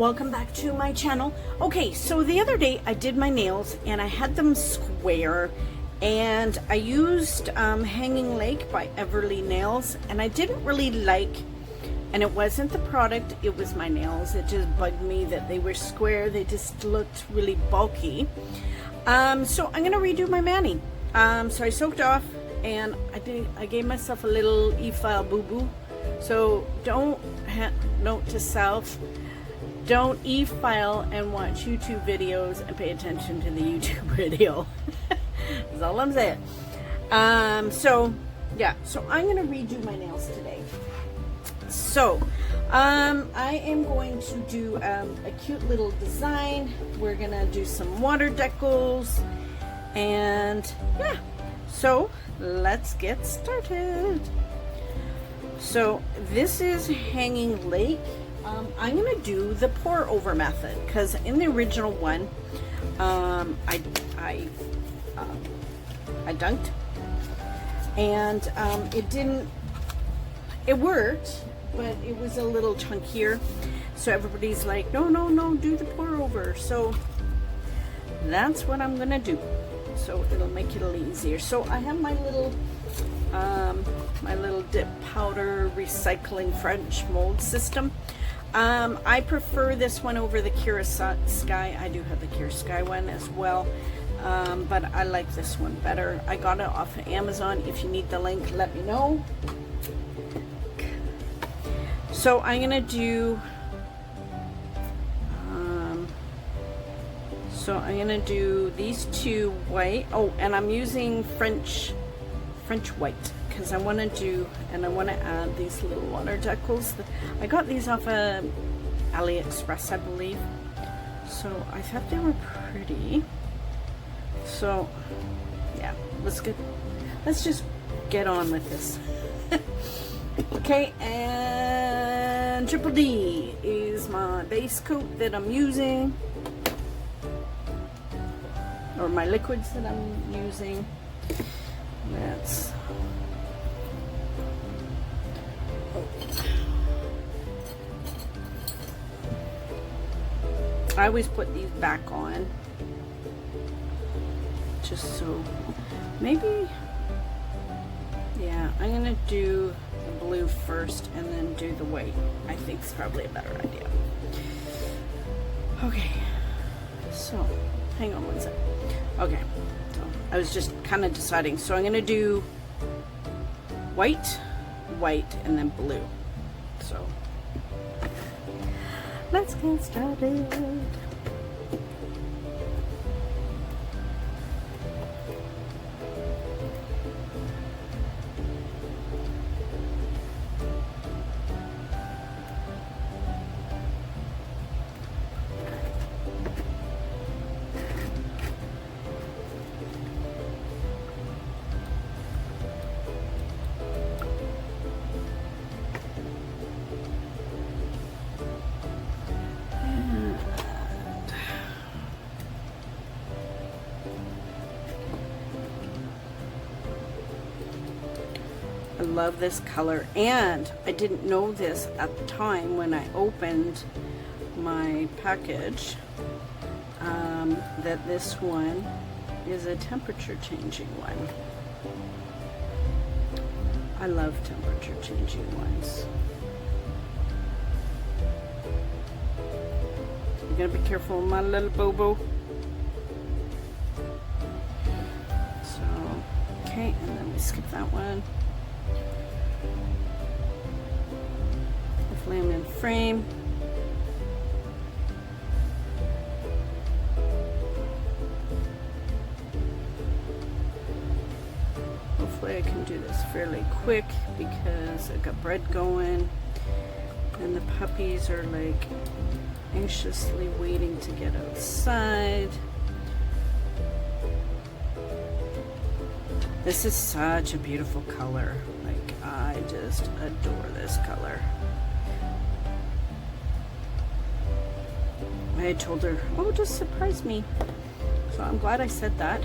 welcome back to my channel. Okay, so the other day I did my nails and I had them square, and I used Hanging Lake by Everly Nails, and I didn't really like, and it wasn't the product, it was my nails. It just bugged me that they were square. They just looked really bulky. So I'm gonna redo my mani. So I soaked off and I gave myself a little e-file boo-boo. So note to self, don't e-file and watch YouTube videos and pay attention to the YouTube video. That's all I'm saying. So yeah, so I'm gonna redo my nails today. So I am going to do a cute little design. We're gonna do some water decals, and yeah, so let's get started. So this is Hanging Lake. I'm gonna do the pour over method because in the original one I dunked, and it worked, but it was a little chunkier, so everybody's like, no, do the pour over. So that's what I'm gonna do, so it'll make it a little easier. So I have my little dip powder recycling French mold system. I prefer this one over the Kira Sky. I do have the Kira Sky one as well, but I like this one better. I got it off of Amazon. If you need the link, let me know. So I'm gonna do these two white. Oh, and I'm using French white because I want to add these little water decals. I got these off of AliExpress, I believe. So I thought they were pretty. So yeah, let's just get on with this. Okay, and Triple D is my base coat that I'm using, or my liquids that I'm using. I always put these back on, just so maybe, yeah, I'm gonna do the blue first and then do the white. I think it's probably a better idea. Okay, so hang on one sec. Okay, so I was just kind of deciding. So I'm gonna do white, and then blue. So let's get started. I love this color, and I didn't know this at the time when I opened my package, that this one is a temperature changing one. I love temperature changing ones. I'm gonna be careful with my little bobo. So, okay, and then we skip that one. Laminate frame. Hopefully I can do this fairly quick because I've got bread going and the puppies are like anxiously waiting to get outside. This is such a beautiful color. Like, I just adore this color. I told her, oh, just surprise me. So I'm glad I said that.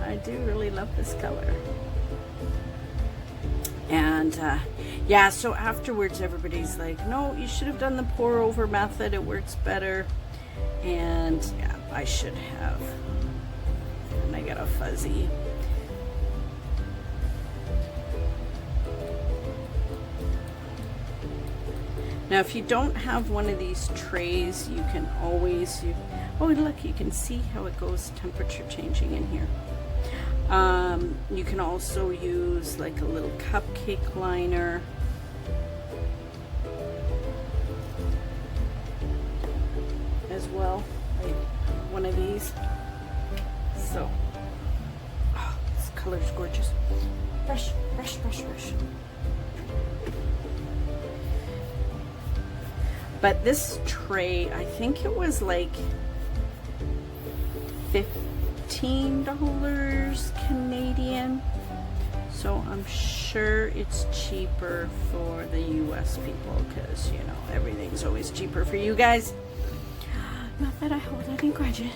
I do really love this color. And Yeah, so afterwards everybody's like, no, you should have done the pour over method, it works better. And yeah, I should have. And I got a fuzzy. Now if you don't have one of these trays, you can always use, oh look, you can see how it goes temperature changing in here. You can also use like a little cupcake liner. As well, like one of these. So, oh, this color's gorgeous. Brush, brush, brush, brush. But this tray, I think it was like $15 Canadian. So I'm sure it's cheaper for the US people because, you know, everything's always cheaper for you guys. Not that I hold any grudges.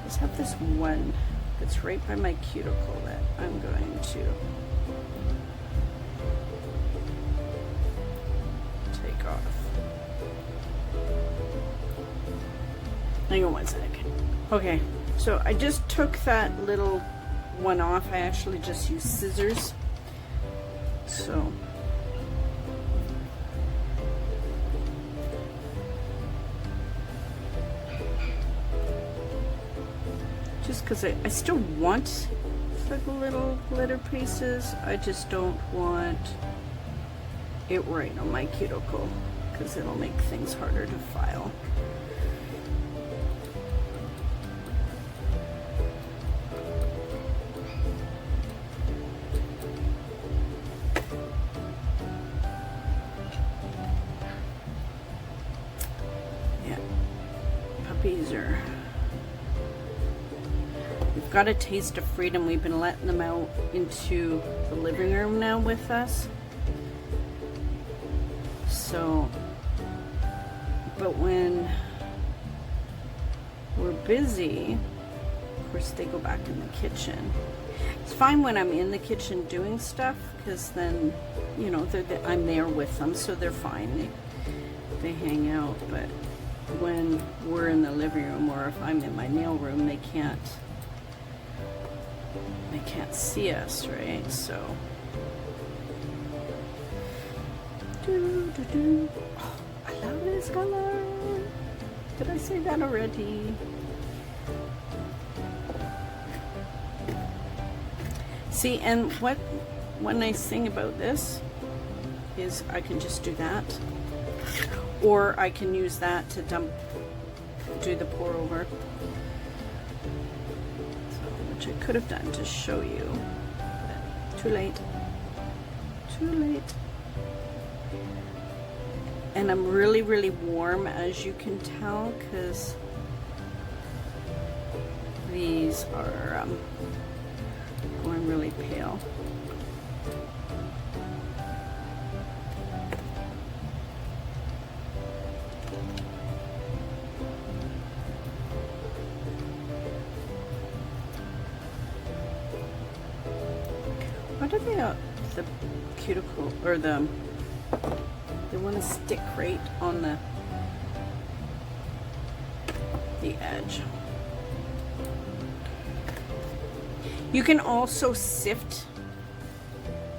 Just have this one that's right by my cuticle that I'm going to take off. Hang on one second. Okay, so I just took that little one off. I actually just used scissors. So just because I still want the little glitter pieces, I just don't want it right on my cuticle because it'll make things harder to file. We've got a taste of freedom. We've been letting them out into the living room now with us. So, but when we're busy, of course they go back in the kitchen. It's fine when I'm in the kitchen doing stuff because then, you know, I'm there with them, so they're fine. They hang out, but when we're in the living room or if I'm in my nail room, they can't see us, right? So oh, I love this color. Did I say that already? See, and one nice thing about this is I can just do that. Or I can use that to do the pour over. So, which I could have done to show you, but too late. Too late. And I'm really, really warm, as you can tell, because these are going really pale. Why do they the cuticle or they want to stick right on the edge? You can also sift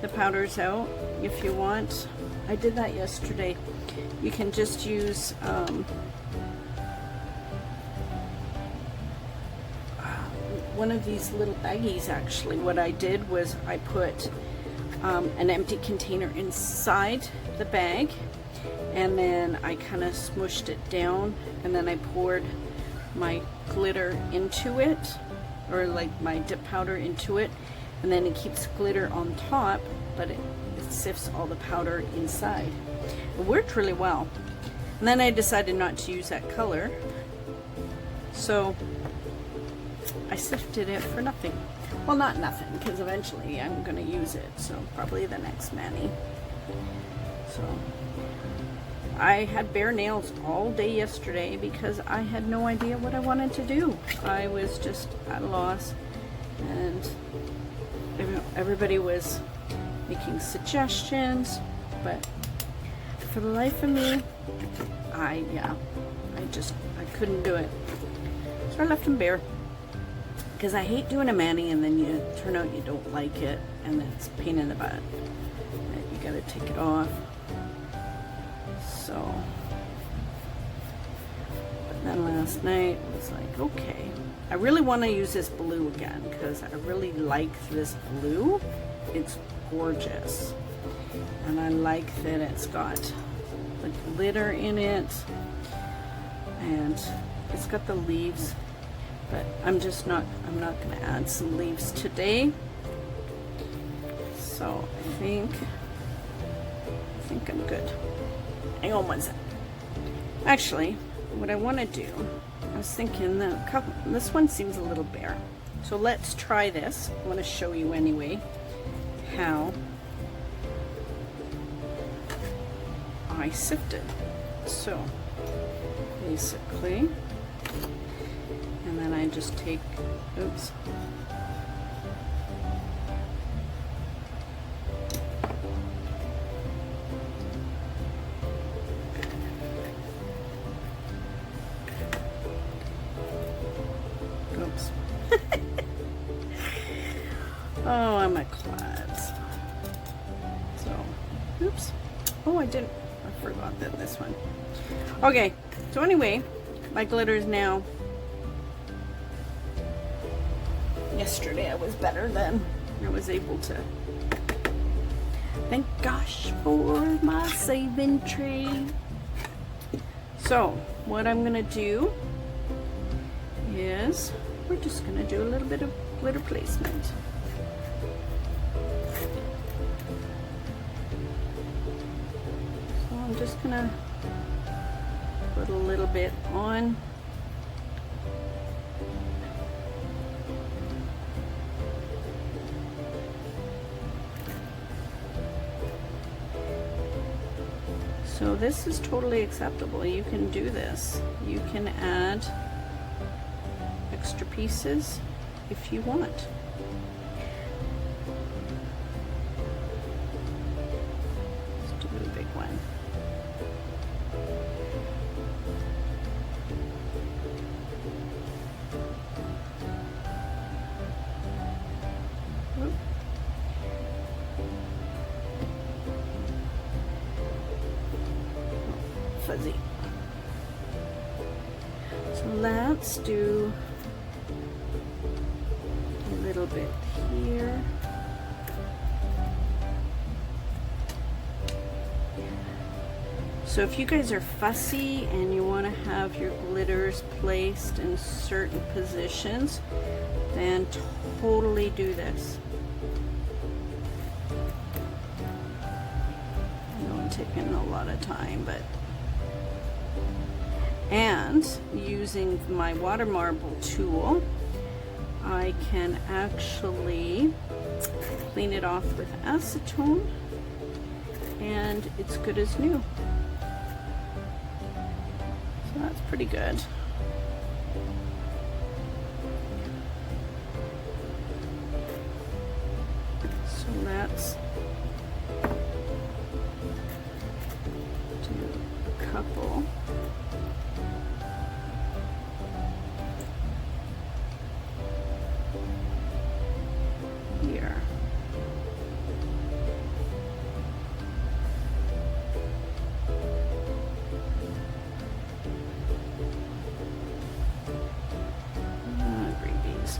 the powders out if you want. I did that yesterday. You can just use one of these little baggies. Actually, what I did was I put an empty container inside the bag, and then I kind of smushed it down, and then I poured my glitter into it, or like my dip powder into it, and then it keeps glitter on top, but it sifts all the powder inside. It worked really well. And then I decided not to use that color, so I sifted it for nothing. Well, not nothing, because eventually I'm going to use it, so probably the next mani. So, I had bare nails all day yesterday because I had no idea what I wanted to do. I was just at a loss, and everybody was making suggestions, but for the life of me, I couldn't do it. So I left them bare, because I hate doing a mani and then you turn out you don't like it, and then it's a pain in the butt. You gotta take it off. So, but then last night I was like, okay, I really want to use this blue again because I really like this blue. It's gorgeous, and I like that it's got the glitter in it, and it's got the leaves, but I'm not going to add some leaves today. So I think I'm good. Hang on one sec. Actually, what I want to do, I was thinking this one seems a little bare. So let's try this. I want to show you anyway how I sifted. So basically, and then I just take, oops. Oh, I'm a klutz. So, oops. Oh, I forgot that this one. Okay, so anyway, my glitter is now. Yesterday I was better than I was able to. Thank gosh for my saving tree. So, what I'm gonna do is we're just gonna do a little bit of glitter placement. I'm just gonna put a little bit on. So this is totally acceptable. You can do this. You can add extra pieces if you want. Let's do a big one. Fuzzy. So let's do a little bit here. So if you guys are fussy and you want to have your glitters placed in certain positions, then totally do this. Taking a lot of time, but and using my water marble tool, I can actually clean it off with acetone, and it's good as new. So that's pretty good. So let's couple. Here. Greenies.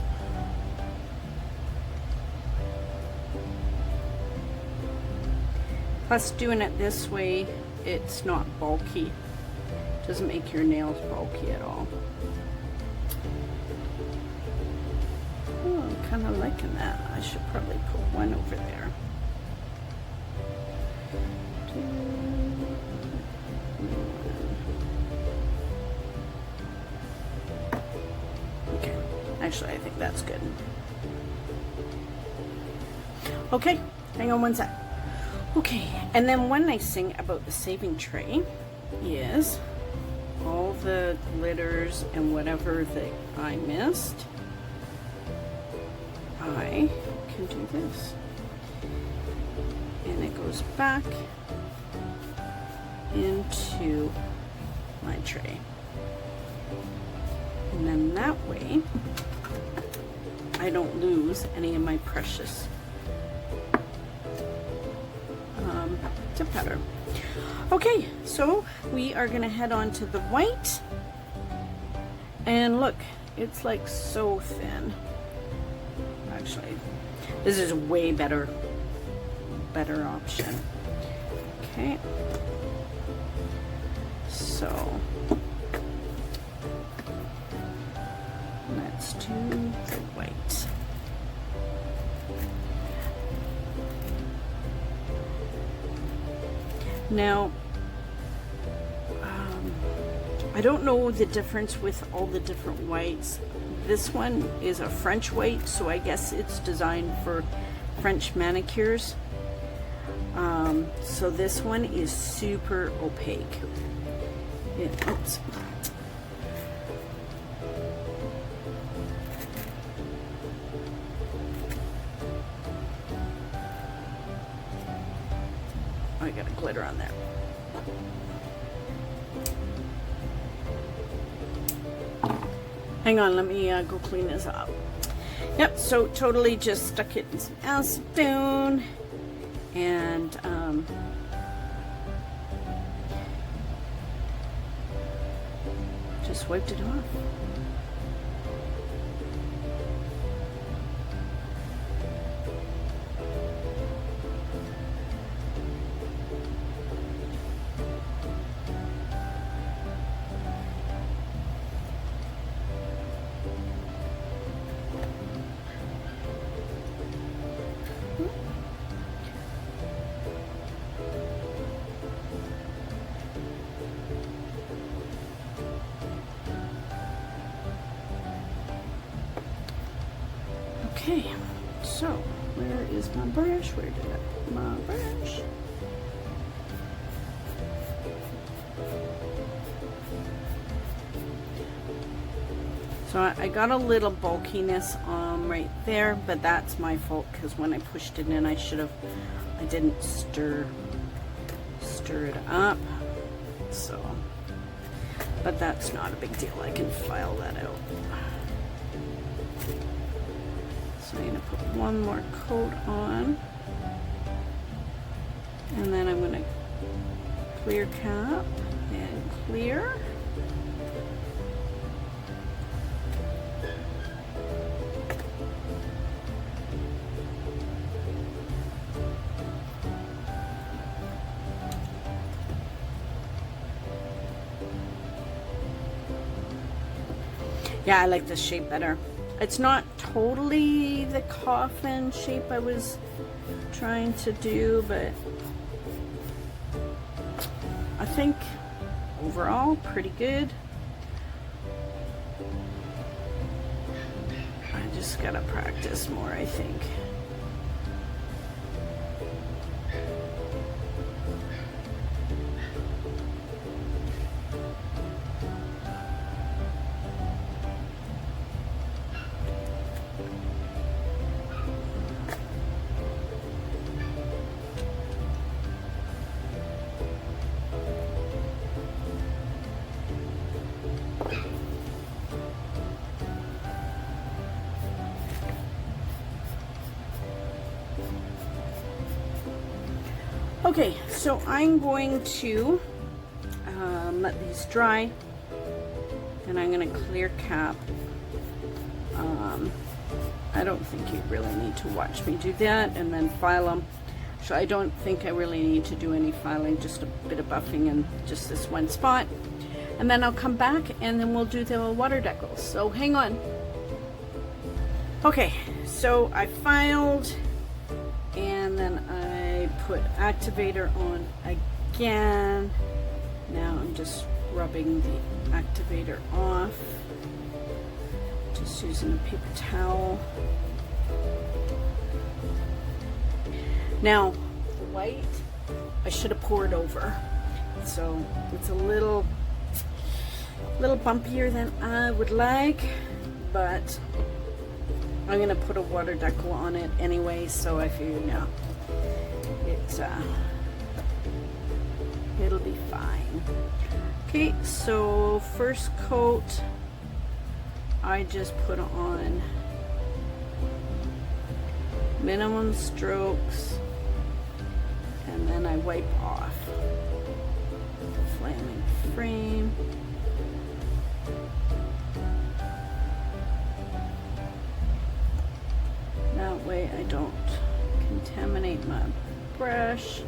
Plus, doing it this way, it's not bulky. Doesn't make your nails bulky at all. Oh, I'm kind of liking that. I should probably put one over there. Okay, actually I think that's good. Okay, hang on one sec. Okay, and then one nice thing about the saving tray is all the glitters and whatever that I missed, I can do this. And it goes back into my tray. And then that way, I don't lose any of my precious tip powder. Okay, so we are gonna head on to the white. And look, it's like so thin. Actually, this is a way better option. Okay, so let's do the white. Now, I don't know the difference with all the different whites. This one is a French white, so I guess it's designed for French manicures. So this one is super opaque. Oops. I got a glitter on there. Hang on, let me go clean this up. Yep, so totally just stuck it in some acetone and just wiped it off. Okay, so where is my brush? Where did I put my brush? So I got a little bulkiness right there, but that's my fault because when I pushed it in, I didn't stir it up. So, but that's not a big deal. I can file that out. So I'm going to put one more coat on, and then I'm going to clear cap and clear. Yeah, I like this shape better. It's not totally the coffin shape I was trying to do, but I think overall pretty good. I just gotta practice more, I think. Okay, so I'm going to let these dry, and I'm going to clear cap. I don't think you really need to watch me do that, and then file them. So I don't think I really need to do any filing, just a bit of buffing in just this one spot. And then I'll come back and then we'll do the water decals. So hang on. Okay, so I filed, and then I put activator on again. Now I'm just rubbing the activator off, just using a paper towel. Now the white I should have poured over, So it's a little bumpier than I would like, but I'm gonna put a water decal on it anyway, so I figured now it'll be fine. Okay, so first coat, I just put on minimum strokes, and then I wipe off the flaming frame. That way I don't contaminate my brush.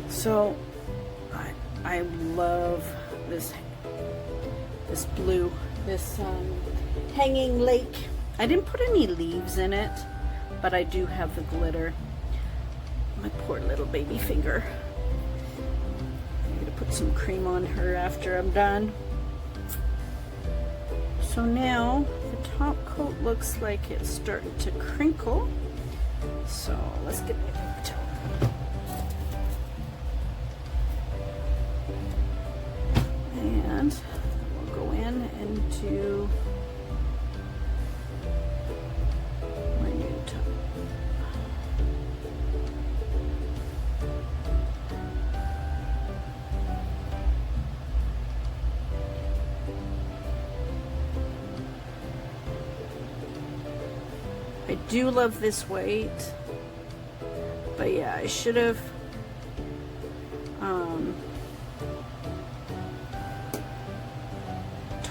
So I love this blue, this hanging lake. I didn't put any leaves in it, but I do have the glitter. My poor little baby finger. I'm gonna put some cream on her after I'm done. So now the top coat looks like it's starting to crinkle. So let's get my paper towel. And we'll go in and do my new top. I do love this weight, but yeah, I should have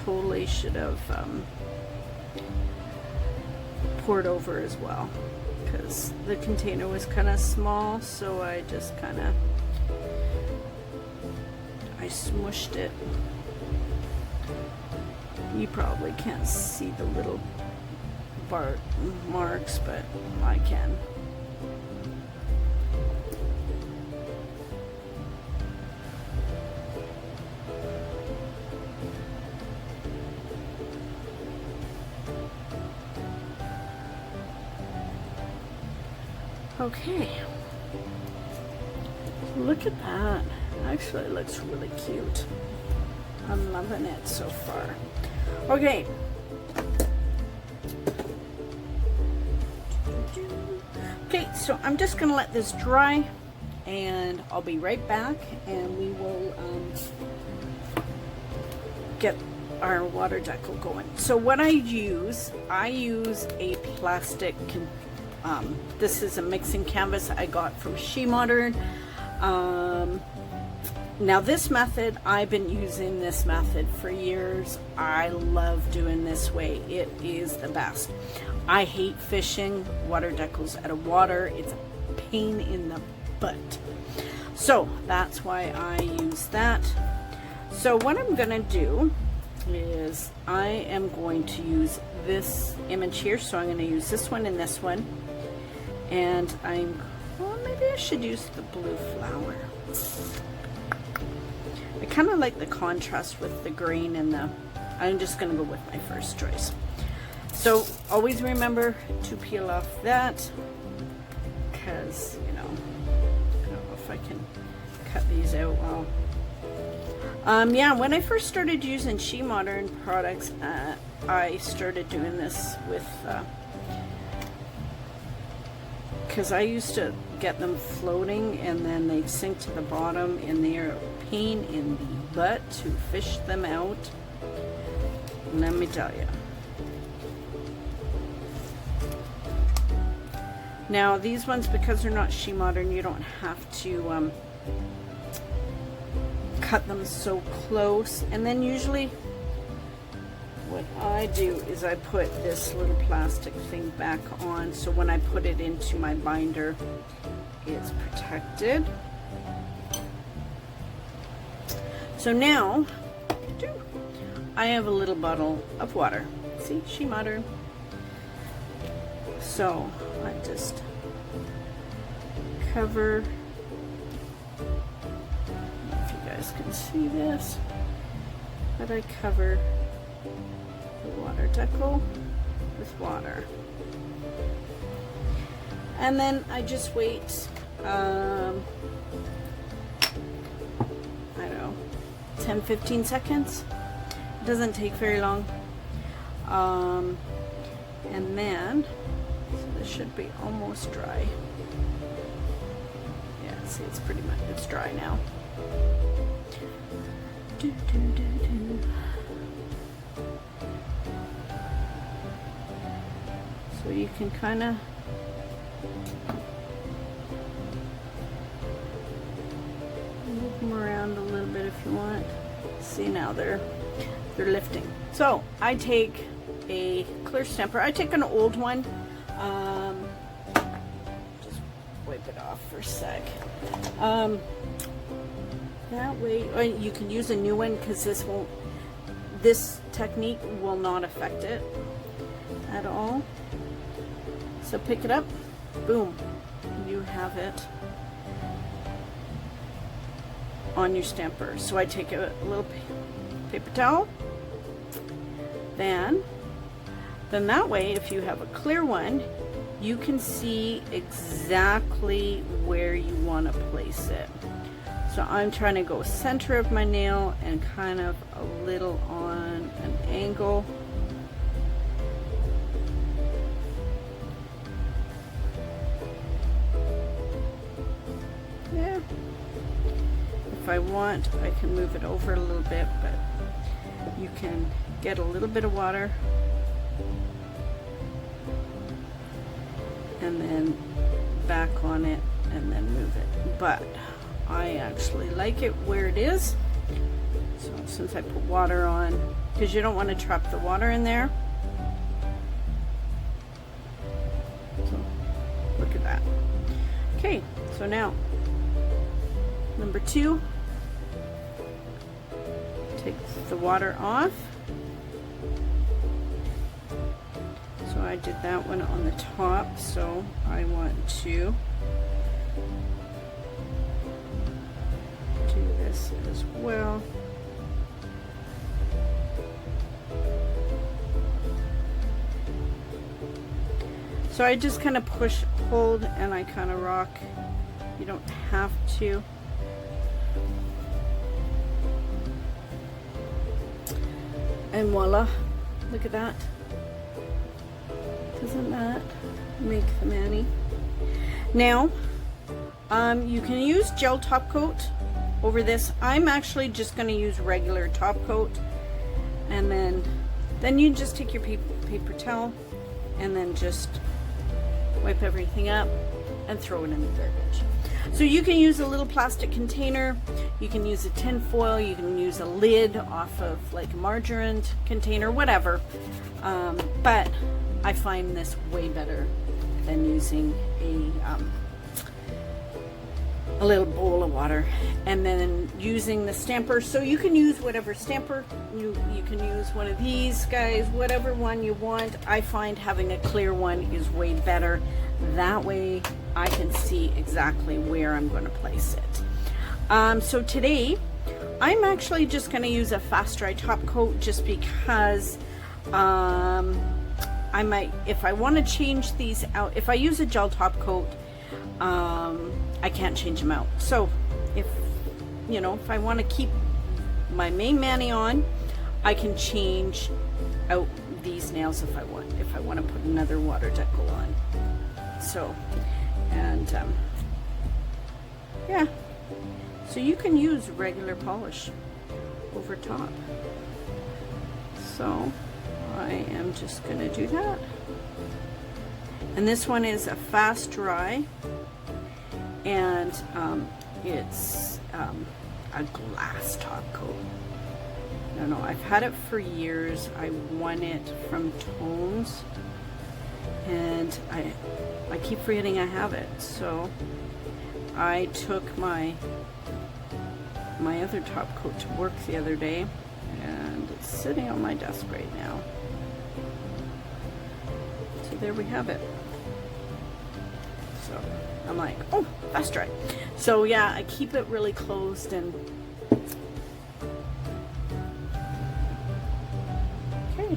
totally should have poured over as well, because the container was kind of small, so I just kind of smushed it. You probably can't see the little marks, but I can. Okay, look at that. Actually, it looks really cute. I'm loving it so far. Okay. Okay, so I'm just gonna let this dry, and I'll be right back, and we will get our water decal going. So what I use a plastic this is a mixing canvas I got from SheModern. Now this method, I've been using this method for years. I love doing this way. It is the best. I hate fishing water decals out of water. It's a pain in the butt. So that's why I use that. So what I'm gonna do is I am going to use this image here. So I'm gonna use this one and this one. And well, maybe I should use the blue flower. I kind of like the contrast with the green and I'm just going to go with my first choice. So always remember to peel off that, because, you know, I don't know if I can cut these out well. Yeah, when I first started using SheModern products, I started doing this with because I used to get them floating and then they'd sink to the bottom, and they're a pain in the butt to fish them out. Let me tell you. Now these ones, because they're not SheModern, you don't have to cut them so close. And then usually what I do is I put this little plastic thing back on, so when I put it into my binder, it's protected. So now, I have a little bottle of water. See, SheModern. So I just cover guys can see this, but I cover the water decal with water. And then I just wait, I don't know, 10-15 seconds. It doesn't take very long. And then, so this should be almost dry. Yeah, see, it's pretty much, it's dry now. So you can kind of move them around a little bit if you want. See, now they're lifting. So I take a clear stamper. I take an old one. Just wipe it off for a sec. That way, you can use a new one because this technique will not affect it at all. So pick it up, boom, you have it on your stamper. So I take a little paper towel, then that way, if you have a clear one, you can see exactly where you want to place it. So I'm trying to go center of my nail and kind of a little on an angle. Yeah. If I want, I can move it over a little bit, but you can get a little bit of water and then back on it and then move it. But I actually like it where it is. So since I put water on, because you don't want to trap the water in there. So look at that. Okay, so now number 2, take the water off. So I did that one on the top, so I want to do this as well. So I just kind of push, hold, and I kind of rock. You don't have to. And voila, look at that. Doesn't that make the mani? Now, you can use gel top coat over this. I'm actually just going to use regular top coat, and then you just take your paper towel and then just wipe everything up and throw it in the garbage. So you can use a little plastic container, you can use a tin foil, you can use a lid off of like a margarine container, whatever. But I find this way better than using a little bowl of water and then using the stamper. So you can use whatever stamper, you can use one of these guys, whatever one you want. I find having a clear one is way better. That way I can see exactly where I'm going to place it. So today I'm actually just going to use a fast dry top coat just because I might, if I want to change these out, if I use a gel top coat, I can't change them out. So if I want to keep my main mani on, I can change out these nails if I want to put another water decal on. So, and yeah, so you can use regular polish over top. So I am just going to do that. And this one is a fast dry, and it's a glass top coat. I don't know, I've had it for years. I won it from Tones, and I keep forgetting I have it. So I took my other top coat to work the other day, and it's sitting on my desk right now. So there we have it. So I'm like, oh, fast dry. So yeah, I keep it really closed, and Okay,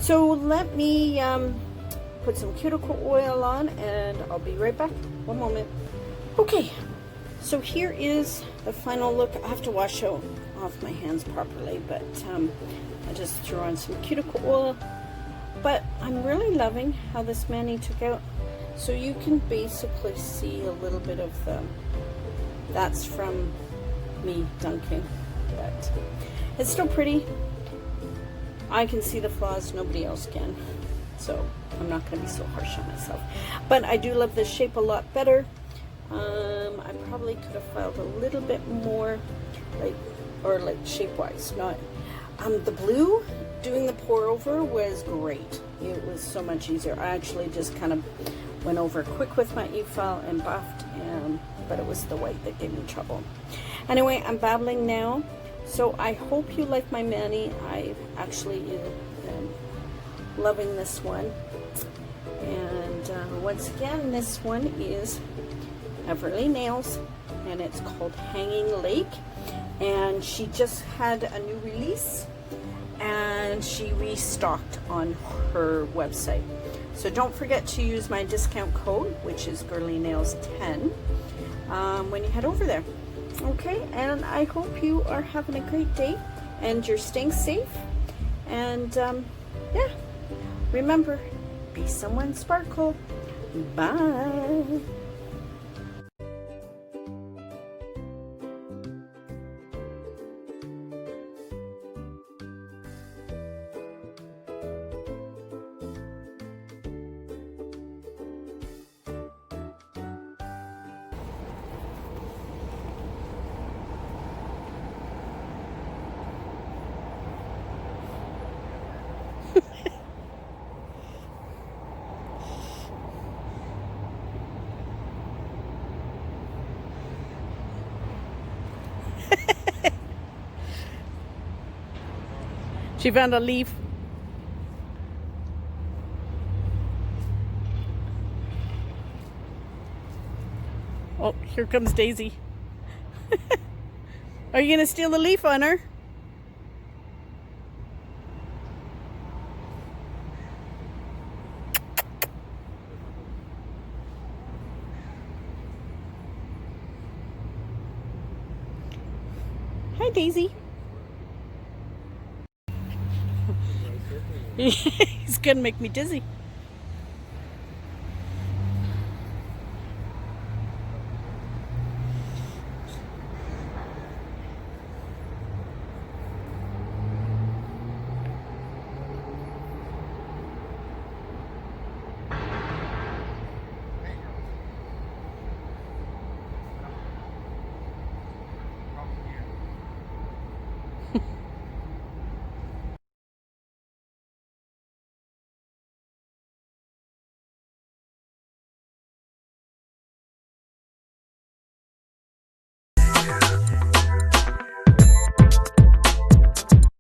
so let me put some cuticle oil on and I'll be right back. One moment. Okay, so here is the final look. I have to wash off my hands properly, but I just threw on some cuticle oil. But I'm really loving how this mani took out. So you can basically see a little bit of that's from me dunking, but it's still pretty. I can see the flaws, nobody else can, so I'm not going to be so harsh on myself. But I do love this shape a lot better. I probably could have filed a little bit more, like shape-wise. Not the blue. Doing the pour over was great. It was so much easier. I actually just kind of went over quick with my e-file and buffed, but it was the white that gave me trouble. Anyway, I'm babbling now. So I hope you like my mani. I actually am loving this one. And once again, this one is Aimeili Nails, and it's called Hanging Lake. And she just had a new release, and she restocked on her website. So don't forget to use my discount code, which is girlynails10, when you head over there. Okay, and I hope you are having a great day and you're staying safe. And yeah, remember, be someone sparkle. Bye. She found a leaf. Oh, here comes Daisy. Are you gonna steal the leaf on her? Hi, Daisy. He's gonna make me dizzy.